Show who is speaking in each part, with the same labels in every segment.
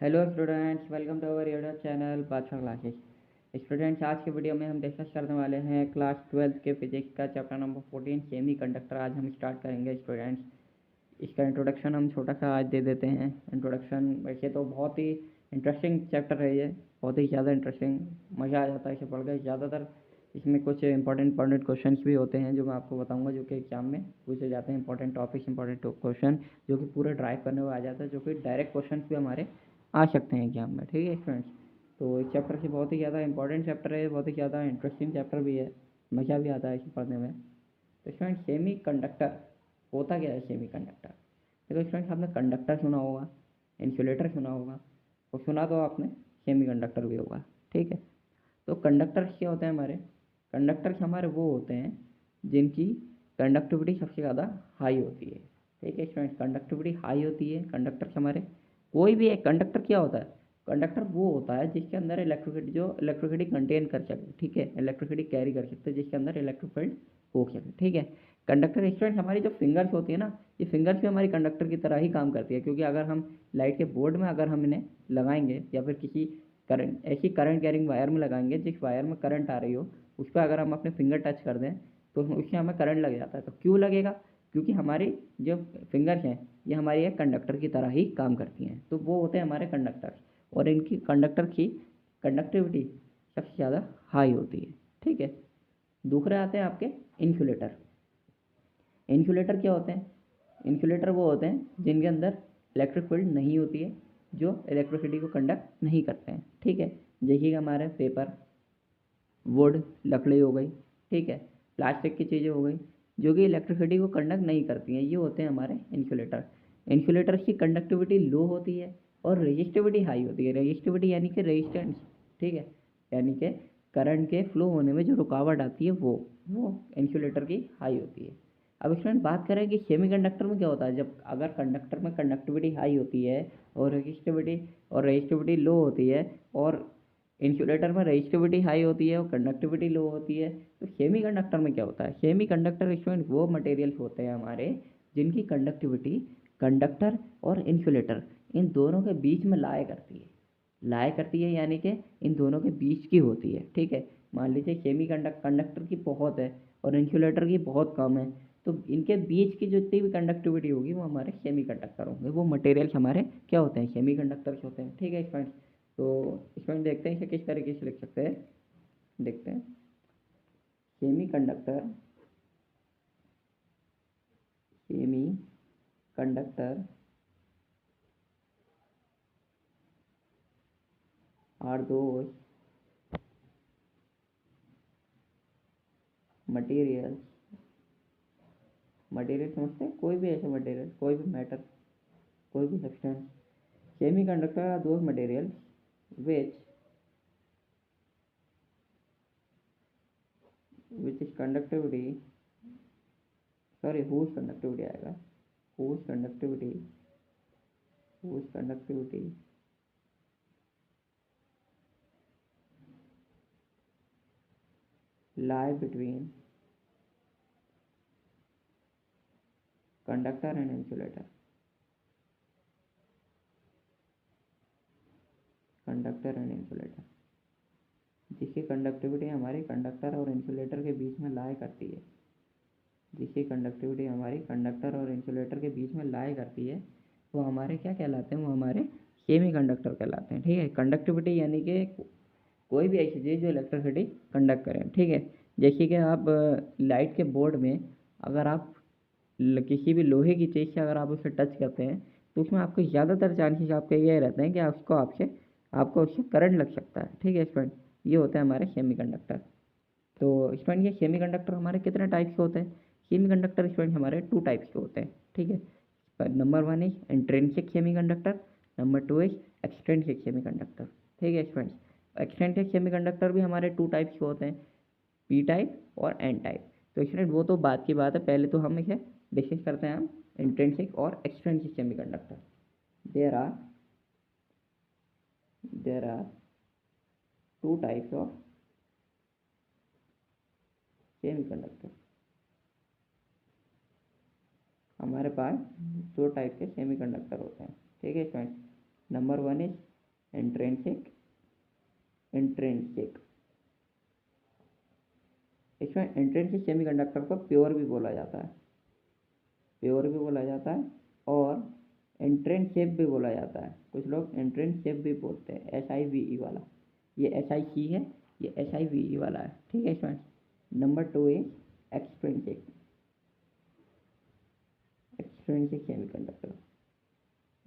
Speaker 1: Hello students, welcome to our YouTube channel Badshah classes. Students, आज के video में हम डिस्कस करने वाले हैं क्लास 12th के फिजिक्स का चैप्टर नंबर 14 सेमी कंडक्टर। आज हम स्टार्ट करेंगे स्टूडेंट्स। इसका इंट्रोडक्शन हम छोटा सा आज दे देते हैं। इंट्रोडक्शन वैसे तो बहुत ही इंटरेस्टिंग चैप्टर है ये, बहुत ही ज़्यादा इंटरेस्टिंग, मज़ा आ जाता है इसे पढ़ कर। ज़्यादातर इसमें कुछ इंपॉर्टेंट क्वेश्चन भी होते हैं जो मैं आपको बताऊंगा, जो कि एग्जाम में पूछे जाते हैं। इंपॉर्टेंट टॉपिक्स, इंपॉर्टेंट क्वेश्चन जो कि पूरे ड्राइव करने में आ जाता है, जो कि डायरेक्ट क्वेश्चन भी हमारे आ सकते हैं एग्जाम में। ठीक है स्टूडेंट्स, तो इस चैप्टर से बहुत ही ज़्यादा इंपॉर्टेंट चैप्टर है, बहुत ही ज़्यादा इंटरेस्टिंग चैप्टर भी है, मज़ा भी आता है इसे पढ़ने में। तो स्टूडेंट, सेमी कंडक्टर होता क्या है? सेमी कंडक्टर देखो स्टूडेंट्स, आपने कंडक्टर सुना होगा, इंसुलेटर सुना होगा, और सुना तो आपने सेमी कंडक्टर भी होगा। ठीक है, तो कंडक्टर क्या होते हैं? कंडक्टर्स हमारे वो होते हैं जिनकी कंडक्टिविटी सबसे ज़्यादा हाई होती है। ठीक है स्टूडेंट, कंडक्टिविटी हाई होती है कंडक्टर्स हमारे। कोई भी एक कंडक्टर क्या होता है? कंडक्टर वो होता है जिसके अंदर इलेक्ट्रिसिटी, जो इलेक्ट्रिसिटी कंटेन कर सके। ठीक है, इलेक्ट्रिसिटी कैरी कर सकते हैं, जिसके अंदर इलेक्ट्रिक फील्ड हो सके। ठीक है, कंडक्टर स्टूडेंट हमारी जो फिंगर्स होती है ना, ये फिंगर्स भी हमारी कंडक्टर की तरह ही काम करती है। क्योंकि अगर हम लाइट के बोर्ड में अगर हम इन्हें लगाएंगे, या फिर किसी करंट, ऐसी करंट कैरिंग वायर में लगाएंगे जिस वायर में करंट आ रही हो, उस पर अगर हम अपने फिंगर टच कर दें तो उससे हमें करंट लग जाता है। तो क्यों लगेगा? क्योंकि हमारी जो फिंगर्स हैं ये हमारी एक कंडक्टर की तरह ही काम करती हैं। तो वो होते हैं हमारे कंडक्टर, और इनकी कंडक्टर की कंडक्टिविटी सबसे ज़्यादा हाई होती है। ठीक है, दूसरे आते हैं आपके इंसुलेटर। इंसुलेटर क्या होते हैं? इंसुलेटर वो होते हैं जिनके अंदर इलेक्ट्रिक फील्ड नहीं होती है, जो इलेक्ट्रिसिटी को कंडक्ट नहीं करते हैं। ठीक है, जैसे कि हमारे पेपर, वुड, लकड़ी हो गई, ठीक है, प्लास्टिक की चीज़ें हो गई, जो कि इलेक्ट्रिसिटी को कंडक्ट नहीं करती हैं, ये होते हैं हमारे इंसुलेटर। इंसुलेटर की कंडक्टिविटी लो होती है और रेजिस्टिविटी हाई होती है। रेजिस्टिविटी यानी कि रेजिस्टेंस, ठीक है, यानी कि करंट के फ्लो होने में जो रुकावट आती है वो इंसुलेटर की हाई होती है। अब इसमें बात करें कि सेमीकंडक्टर में क्या होता है। जब अगर कंडक्टर में कंडक्टिविटी हाई होती है और रेजिस्टिविटी लो होती है, और इंसुलेटर में रेजिस्टिविटी हाई होती है और कंडक्टिविटी लो होती है, तो सेमी कंडक्टर में क्या होता है? सेमी कंडक्टर स्टूडेंट वो मटेरियल्स होते हैं हमारे जिनकी कंडक्टिविटी कंडक्टर और इंसुलेटर इन दोनों के बीच में लाया करती है, यानी कि इन दोनों के बीच की होती है। ठीक है, मान लीजिए सेमी कंडक्टर की बहुत है और इंसुलेटर की बहुत कम है, तो इनके बीच की जितनी भी कंडक्टिविटी होगी वो हमारे सेमी कंडक्टर होंगे। वो मटेरियल्स हमारे क्या होते हैं? सेमी कंडक्टर्स होते हैं। ठीक है स्टूडेंट, तो इसमें देखते हैं इसे किस तरीके से लिख सकते हैं। देखते हैं, semiconductor, semiconductor are those material, material समझते हैं? कोई भी ऐसे मटेरियल, कोई भी मैटर, कोई भी substance. Semiconductor are those material which is conductivity, sorry whose conductivity आएगा, whose conductivity lie between conductor and insulator, conductor and insulator, जिसकी कंडक्टिविटी हमारे कंडक्टर और इंसुलेटर के बीच में लाया करती है। जिसकी कंडक्टिविटी हमारी कंडक्टर और इंसुलेटर के बीच में लाया करती है, वो हमारे क्या कहलाते हैं? वो हमारे सेमी कंडक्टर कहलाते हैं। ठीक है, कंडक्टिविटी यानी कि कोई भी ऐसी चीज़ जो इलेक्ट्रिसिटी कंडक्ट करें। ठीक है, जैसे कि आप लाइट के बोर्ड में अगर आप किसी भी लोहे की चीज़ से अगर आप उसे टच करते हैं, तो उसमें आपको ज़्यादातर चांसेस आपके ये रहते हैं कि आपको उससे करंट लग सकता है। ठीक है स्टूडेंट, ये होते हैं हमारे सेमी कंडक्टर। तो स्टूडेंट, ये सेमी कंडक्टर हमारे कितने टाइप्स के होते हैं? सेमी कंडक्टर स्टूडेंट हमारे 2 टाइप्स के होते हैं। ठीक है, number 1 is intrinsic semi conductor, number 2 is extrinsic semi conductor. ठीक है स्टूडेंट्स, एक्सट्रिंसिक सेमी कंडक्टर भी हमारे 2 टाइप्स के होते हैं, पी टाइप और एन टाइप। तो स्टूडेंट वो तो बात की बात है, पहले तो हम इसे डिस्कस करते हैं हम इंट्रिंसिक और extrinsic semiconductor. There are there are 2 types of semiconductor. हमारे पास 2 टाइप के सेमी कंडक्टर होते हैं। ठीक है student, number 1 is intrinsic, intrinsic. इसमें इंट्रिंसिक सेमीकंडक्टर को प्योर भी बोला जाता है, प्योर भी बोला जाता है और इंट्रिंसिक भी बोला जाता है। कुछ लोग इंट्रिंसिक भी बोलते हैं, SIVE वाला। ये SIC है, ये SIVE वाला है, ठीक है student. Number 2 is extrinsic, extrinsic semiconductor,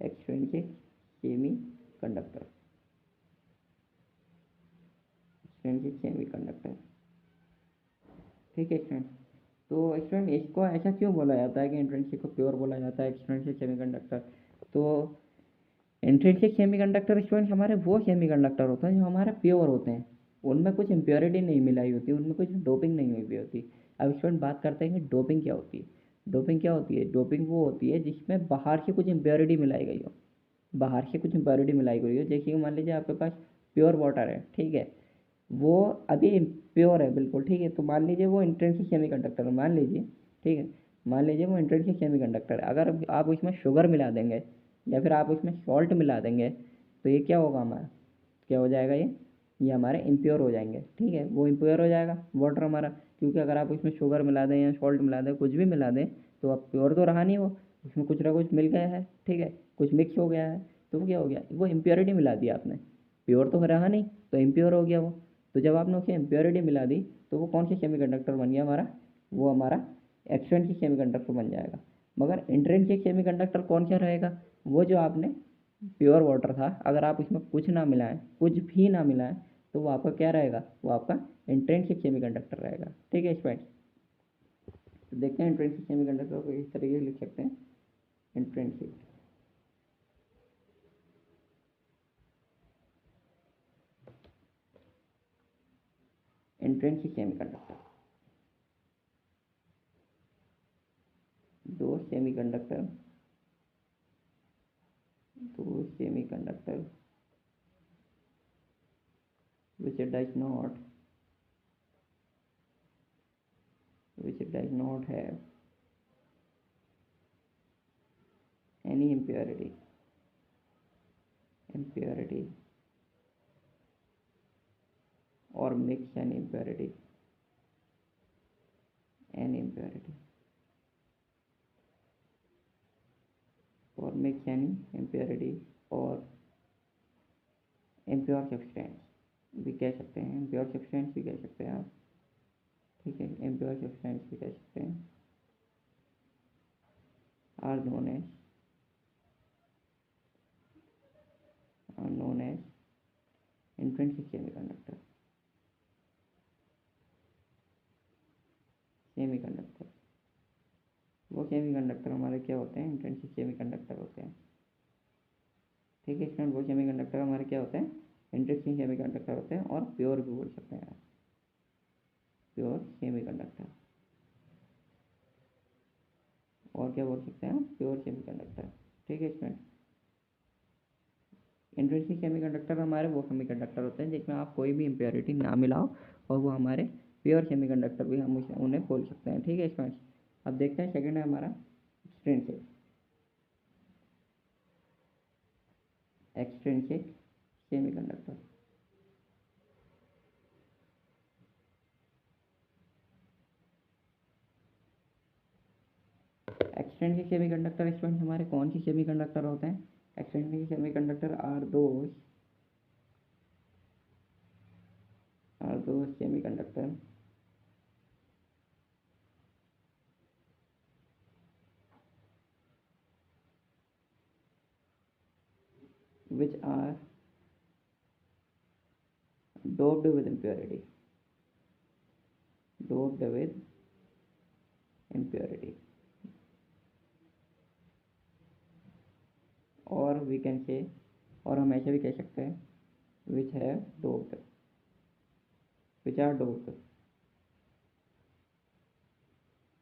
Speaker 1: extrinsic semiconductor, extrinsic semiconductor, ठीक है स्टूडेंट। तो स्टूडेंट इसको ऐसा क्यों बोला जाता है कि इंट्रिंसिक को प्योर बोला जाता है, एक्सट्रिंसिक सेमीकंडक्टर? तो इंट्रिंसिक सेमीकंडक्टर स्टूडेंट हमारे वो सेमीकंडक्टर होते हैं जो हमारे प्योर होते हैं, उनमें कुछ इम्प्योरिटी नहीं मिलाई होती, उनमें कुछ डोपिंग नहीं हुई हुई होती। अब स्टूडेंट बात करते हैं कि डोपिंग क्या होती है। डोपिंग क्या होती है? डोपिंग वो होती है जिसमें बाहर से कुछ इम्प्योरिटी मिलाई गई हो, बाहर से कुछ इम्प्योरिटी मिलाई गई हो। जैसे कि मान लीजिए आपके पास प्योर वाटर है, ठीक है, वो अभी प्योर है बिल्कुल, ठीक है, तो मान लीजिए वो इंट्रिंसिक सेमीकंडक्टर है, मान लीजिए, ठीक है, मान लीजिए वो इंट्रिंसिक सेमीकंडक्टर है। अगर आप उसमें शुगर मिला देंगे या फिर आप उसमें सॉल्ट मिला देंगे तो ये क्या होगा हमारा, क्या हो जाएगा, ये हमारे इम्प्योर हो जाएंगे, ठीक है, वो इम्प्योर हो जाएगा वाटर हमारा। क्योंकि अगर आप उसमें शुगर मिला दें या सॉल्ट मिला दें, कुछ भी मिला दें, तो अब प्योर तो रहा नहीं वो, उसमें कुछ ना कुछ मिल गया है, ठीक है, कुछ मिक्स हो गया है, तो वो क्या हो गया, वो इम्प्योरिटी मिला दी आपने, प्योर तो रहा नहीं, तो इम्प्योर हो गया वो। तो जब आपने उसे इम्प्योरिटी मिला दी तो वो कौन सी सेमीकंडक्टर बन गया हमारा, वो हमारा एक्सट्रिंसिक सेमीकंडक्टर बन जाएगा। मगर इंट्रिंसिक सेमीकंडक्टर कौन सा रहेगा, वो जो आपने प्योर वाटर था, अगर आप उसमें कुछ ना मिलाएं, कुछ भी ना मिलाएं, तो वो आपका क्या रहेगा, वो आपका इंट्रिंसिक सेमीकंडक्टर रहेगा, ठीक है स्टूडेंट। तो देखते हैं इंट्रिंसिक सेमीकंडक्टर को इस तरीके से लिख सकते हैं, इंट्रिंसिक, इंट्रिंसिक सेमीकंडक्टर, दो सेमीकंडक्टर, दो semiconductor which does not, which does not have any impurity, impurity or mix any impurity, any impurity or mix any impurity or impure substance भी कह सकते हैं, impure substance भी कह सकते हैं आप, ठीक है, impure substance भी कह सकते हैं, are known as, are known as intrinsic semiconductor, semiconductor. वो सेमीकंडक्टर हमारे क्या होते हैं, इंट्रिंसिक सेमीकंडक्टर होते हैं, ठीक है स्टूडेंट। वो सेमीकंडक्टर हमारे क्या होते हैं, इंट्रिंसिक सेमीकंडक्टर होते हैं, और प्योर भी बोल सकते हैं आप, प्योर सेमीकंडक्टर, और क्या बोल सकते हैं, प्योर सेमीकंडक्टर, ठीक है स्टूडेंट। इंट्रिंसिक सेमीकंडक्टर हमारे वो सेमीकंडक्टर होते हैं जिसमें आप कोई भी इम्प्योरिटी ना मिलाओ, और वो हमारे प्योर सेमीकंडक्टर भी हम उन्हें बोल सकते हैं, ठीक है स्टूडेंट। अब देखते हैं सेकंड है हमारा extrinsic, extrinsic semiconductor. Extrinsic semiconductor student हमारे कौन सी सेमीकंडक्टर होते हैं, एक्सट्रिंसिक सेमीकंडक्टर आर दो semiconductor which are doped with impurity, doped with impurity, और we can say, और हम ऐसे भी कह सकते हैं which have doped, which are doped,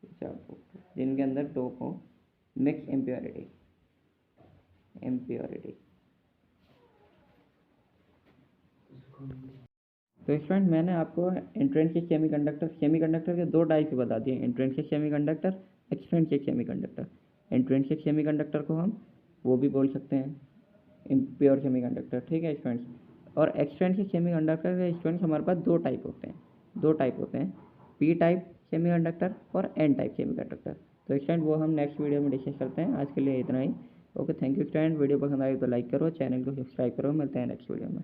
Speaker 1: which are doped, जिनके अंदर डोप हो, मिक्स impurity, impurity। तो स्टूडेंट मैंने आपको इंट्रिंसिक सेमीकंडक्टर, सेमीकंडक्टर के दो टाइप बता दिए, intrinsic semiconductor, extrinsic semiconductor. Intrinsic semiconductor को हम वो भी बोल सकते हैं, प्योर सेमीकंडक्टर, ठीक है स्टूडेंट्स। और एक्सट्रिंसिक सेमीकंडक्टर के स्टूडेंट्स हमारे पास दो टाइप होते हैं, पी टाइप सेमीकंडक्टर और एन टाइप सेमीकंडक्टर। तो स्टूडेंट वो हम नेक्स्ट वीडियो में डिस्कस करते हैं। आज के लिए इतना ही। Okay, thank you student. Video पसंद आई तो लाइक करो, चैनल को सब्सक्राइब करो। मिलते हैं नेक्स्ट वीडियो में।